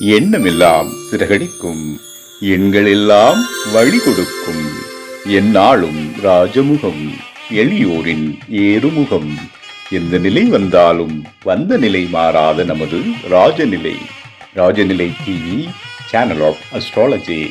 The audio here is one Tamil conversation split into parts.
எண்ணமெல்லாம் சிறகடிக்கும், எண்களெல்லாம் வழி கொடுக்கும், எந்நாளும் ராஜமுகம், எளியோரின் ஏறுமுகம். எந்த நிலை வந்தாலும் வந்த நிலை மாறாத நமது Rajanilai. Rajanilai TV, channel of astrology.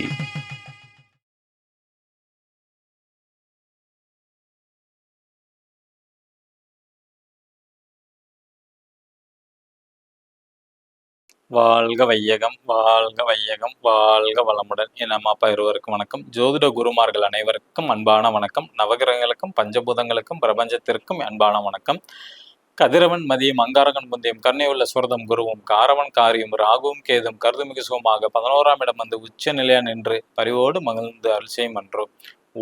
வாழ்க வையகம், வாழ்க வையகம், வாழ்க வளமுடன். என் அம்மா அப்பா இருவருக்கும் வணக்கம். ஜோதிட குருமார்கள் அனைவருக்கும் அன்பான வணக்கம். நவகிரகங்களுக்கும் பஞ்சபூதங்களுக்கும் பிரபஞ்சத்திற்கும் அன்பான வணக்கம். கதிரவன் மதியம் அங்காரகன் முந்தியம் கண்ணை உள்ள சுரதம் குருவும் காரவன் காரியும் ராகுவும் கேதும் கருதுமிகு சுகமாக 11ஆம் இடம் வந்து உச்ச நிலையா நின்று பரிவோடு மகிழ்ந்து அரிசியம் அன்றோம்.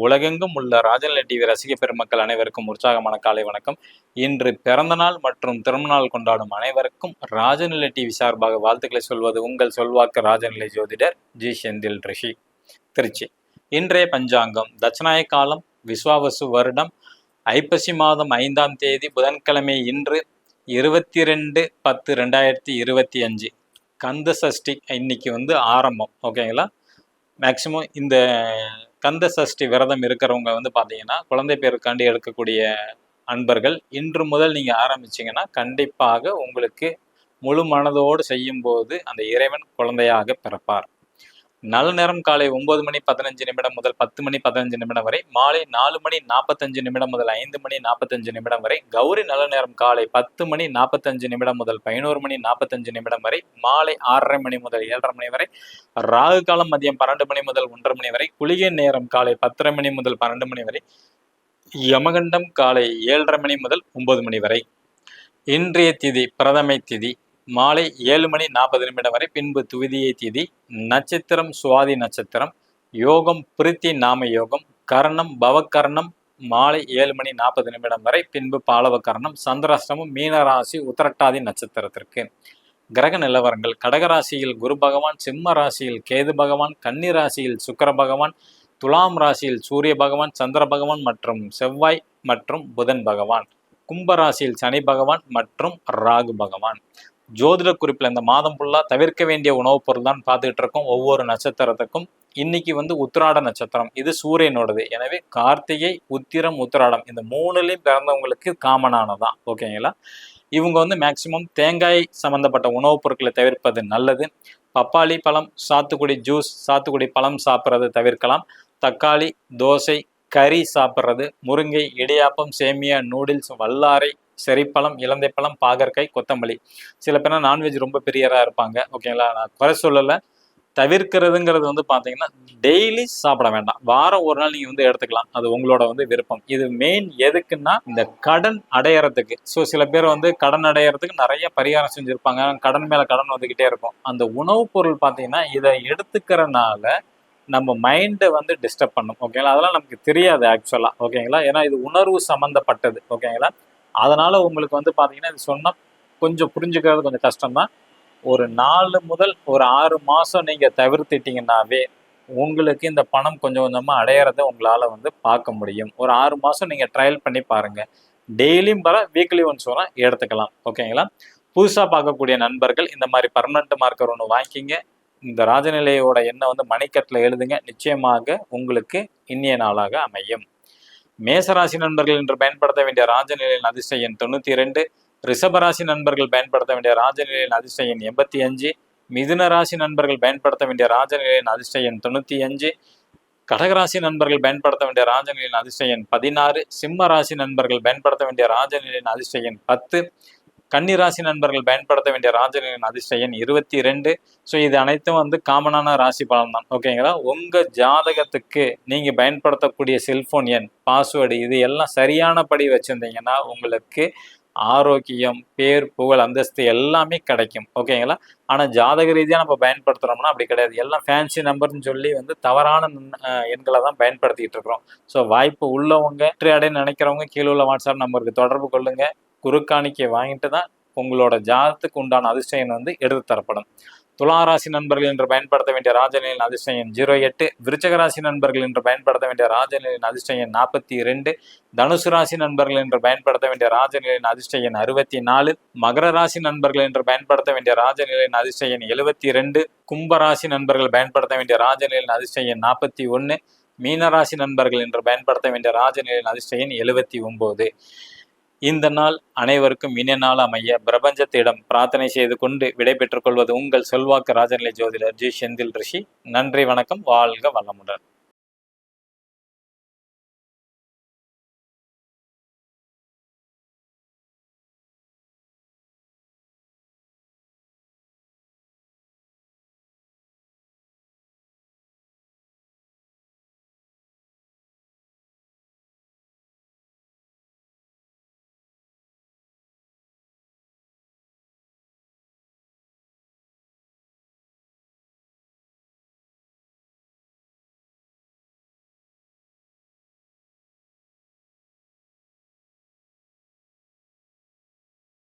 உலகெங்கும் உள்ள ராஜநிலை டிவி ரசிக பெருமக்கள் அனைவருக்கும் உற்சாகமான காலை வணக்கம். இன்று பிறந்தநாள் மற்றும் திருமணநாள் கொண்டாடும் அனைவருக்கும் ராஜநிலை டிவி சார்பாக வாழ்த்துக்களை சொல்வது உங்கள் சொல்வாக்கு ராஜநிலை ஜோதிடர் ஜி செந்தில் ரிஷி, திருச்சி. இன்றைய பஞ்சாங்கம் தட்சநாய காலம் விஸ்வாவசு வருடம் ஐப்பசி மாதம் 5ஆம் தேதி புதன்கிழமை. இன்று 22/10/2025 கந்த சஷ்டி இன்னைக்கு ஆரம்பம். ஓகேங்களா. மேக்சிமம் இந்த கந்த சஷ்டி விரதம் இருக்கிறவங்க பார்த்தீங்கன்னா குழந்தை பேருக்காண்டி எடுக்கக்கூடிய அன்பர்கள் இன்று முதல் நீங்கள் ஆரம்பிச்சிங்கன்னா கண்டிப்பாக உங்களுக்கு முழு மனதோடு செய்யும்போது அந்த இறைவன் குழந்தையாக பிறப்பார். நல்ல நேரம் காலை 9:15 முதல் 10:15 வரை, மாலை 4:45 முதல் 5:45 வரை, கௌரி நல்ல நேரம் காலை 10:45 முதல் 11:45 வரை, மாலை 6:30 முதல் 7:30 வரை, ராகு காலம் மதியம் 12 முதல் 1:30 வரை, குளிகை நேரம் காலை 10:30 முதல் 12 வரை, யமகண்டம் காலை 7:30 முதல் 9 வரை. இன்றைய திதி பிரதமை திதி மாலை 7:40 வரை, பின்பு துவிதியை திதி, நட்சத்திரம் சுவாதி நட்சத்திரம், யோகம் பிரித்தி நாம யோகம், கர்ணம் பவகர்ணம் மாலை 7:40 வரை, பின்பு பாலவ கர்ணம், சந்திராஷ்டமம் மீனராசி உத்திரட்டாதி நட்சத்திரத்திற்கு. கிரக நிலவரங்கள்: கடகராசியில் குரு பகவான், சிம்ம ராசியில் கேது பகவான், கன்னி ராசியில் சுக்கிர பகவான், துலாம் ராசியில் சூரிய பகவான், சந்திர பகவான் மற்றும் செவ்வாய் மற்றும் புதன் பகவான், கும்பராசியில் சனி பகவான் மற்றும் ராகு பகவான். ஜோதிட குறிப்பில் இந்த மாதம் ஃபுல்லாக தவிர்க்க வேண்டிய உணவுப் பொருள் தான் பார்த்துக்கிட்டு இருக்கோம். ஒவ்வொரு நட்சத்திரத்துக்கும் இன்னைக்கு உத்திராட நட்சத்திரம், இது சூரியனோடது. எனவே கார்த்திகை, உத்திரம், உத்திராடம் இந்த மூணுலையும் பிறந்தவங்களுக்கு காமனானதான். ஓகேங்களா. இவங்க மேக்சிமம் தேங்காய் சம்பந்தப்பட்ட உணவுப் பொருட்களை தவிர்ப்பது நல்லது. பப்பாளி பழம், சாத்துக்குடி ஜூஸ், சாத்துக்குடி பழம் சாப்பிட்றது தவிர்க்கலாம். தக்காளி, தோசை, கறி சாப்பிட்றது, முருங்கை, இடியாப்பம், சேமியா, நூடுல்ஸ், வல்லாரை, செரிப்பழம், இலந்தைப்பழம், பாகற்காய், கொத்தமல்லி. சில பேர் நான்வெஜ் ரொம்ப பிரியராக இருப்பாங்க. ஓகேங்களா. நான் குறை சொல்லலை. தவிர்க்கிறதுங்கிறது பார்த்தீங்கன்னா டெய்லி சாப்பிட வேண்டாம். வாரம் ஒரு நாள் நீங்கள் எடுத்துக்கலாம். அது உங்களோட விருப்பம். இது மெயின் எதுக்குன்னா இந்த கடன் அடையறதுக்கு. ஸோ சில பேர் கடன் அடையறதுக்கு நிறைய பரிகாரம் செஞ்சுருப்பாங்க. கடன் மேலே கடன் வந்துக்கிட்டே இருக்கும். அந்த உணவுப் பொருள் பார்த்தீங்கன்னா இதை எடுத்துக்கிறனால நம்ம மைண்டை டிஸ்டர்ப் பண்ணும். ஓகேங்களா. அதெல்லாம் நமக்கு தெரியாது ஆக்சுவலாக. ஓகேங்களா. ஏன்னா இது உணர்வு சம்மந்தப்பட்டது. ஓகேங்களா. அதனால உங்களுக்கு பார்த்தீங்கன்னா இது சொன்னால் கொஞ்சம் புரிஞ்சுக்கிறது கொஞ்சம் கஷ்டம்தான். ஒரு 4 முதல் ஒரு 6 மாதம் நீங்கள் தவிர்த்துட்டீங்கன்னாவே உங்களுக்கு இந்த பணம் கொஞ்சம் கொஞ்சமாக அடையிறத உங்களால் பார்க்க முடியும். ஒரு 6 மாதம் நீங்கள் ட்ரையல் பண்ணி பாருங்கள். டெய்லியும் வீக்லி ஒன்ஸ் வேணால் எடுத்துக்கலாம். ஓகேங்களா. புதுசாக பார்க்கக்கூடிய நண்பர்கள் இந்த மாதிரி பர்மனண்ட் மார்க்கர் ஒன்று வாங்கிக்கிங்க. இந்த ராஜநிலையோட எண்ணை மணிக்கட்டில் எழுதுங்க. நிச்சயமாக உங்களுக்கு இனிய நாளாக அமையும். மேசராசி நண்பர்கள் இன்று பயன்படுத்த வேண்டிய ராஜநிலையின் அதிர்ஷ்ட எண் 92. ரிஷபராசி நண்பர்கள் பயன்படுத்த வேண்டிய ராஜநிலையின் அதிர்ஷ்ட எண் 85. மிதுன ராசி நண்பர்கள் பயன்படுத்த வேண்டிய ராஜநிலையின் அதிர்ஷ்ட எண் 95. கடகராசி நண்பர்கள் பயன்படுத்த வேண்டிய ராஜநிலையின் அதிர்ஷ்ட எண் 16. சிம்ம ராசி நண்பர்கள் பயன்படுத்த வேண்டிய ராஜநிலையின் அதிர்ஷ்ட எண் 10. கன்னிராசி நண்பர்கள் பயன்படுத்த வேண்டிய ராஜநிலையின் அதிர்ஷ்ட எண் 22. ஸோ இது அனைத்தும் காமனான ராசி பலன் தான். ஓகேங்களா. உங்கள் ஜாதகத்துக்கு நீங்கள் பயன்படுத்தக்கூடிய செல்ஃபோன் எண், பாஸ்வேர்டு இது எல்லாம் சரியானபடி வச்சுருந்தீங்கன்னா உங்களுக்கு ஆரோக்கியம், பேர், புகழ், அந்தஸ்து எல்லாமே கிடைக்கும். ஓகேங்களா. ஆனால் ஜாதக ரீதியாக நம்ம பயன்படுத்துகிறோம்னா அப்படி கிடையாது. எல்லாம் ஃபேன்சி நம்பர்னு சொல்லி தவறான எண்களை தான் பயன்படுத்திக்கிட்டு இருக்கிறோம். ஸோ வாய்ப்பு உள்ளவங்க வெற்றி அடைன்னு நினைக்கிறவங்க கீழே உள்ள வாட்ஸ்அப் நம்பருக்கு தொடர்பு கொள்ளுங்கள். குறுக்காணிக்கை வாங்கிட்டு தான் உங்களோட ஜாதத்துக்கு உண்டான அதிர்ஷ்டம் எடுத்து தரப்படும். துளாராசி நண்பர்கள் என்று பயன்படுத்த வேண்டிய ராஜநிலையின் அதிர்ஷ்ட எண் 08. விருச்சக ராசி நண்பர்கள் என்று பயன்படுத்த வேண்டிய ராஜநிலையின் அதிர்ஷ்ட எண் 42. தனுசு ராசி நண்பர்கள் என்று பயன்படுத்த வேண்டிய ராஜநிலையின் அதிர்ஷ்ட எண் 64. மகர ராசி நண்பர்கள் என்று பயன்படுத்த வேண்டிய ராஜநிலையின் அதிர்ஷ்ட எண் 72. கும்ப ராசி நண்பர்கள் பயன்படுத்த வேண்டிய ராஜநிலையின் அதிர்ஷ்ட எண் 41. மீனராசி நண்பர்கள் என்று பயன்படுத்த வேண்டிய ராஜநிலையின் அதிர்ஷ்ட எண் 79. இந்த நாள் அனைவருக்கும் இனிய நாள் அமைய பிரபஞ்சத்திடம் பிரார்த்தனை செய்து கொண்டு விடைபெற்றுக் கொள்வது உங்கள் செல்வாக்கு ராஜநிலை ஜோதிடர் ஜி செந்தில் ரிஷி. நன்றி, வணக்கம், வாழ்க வளமுடன்.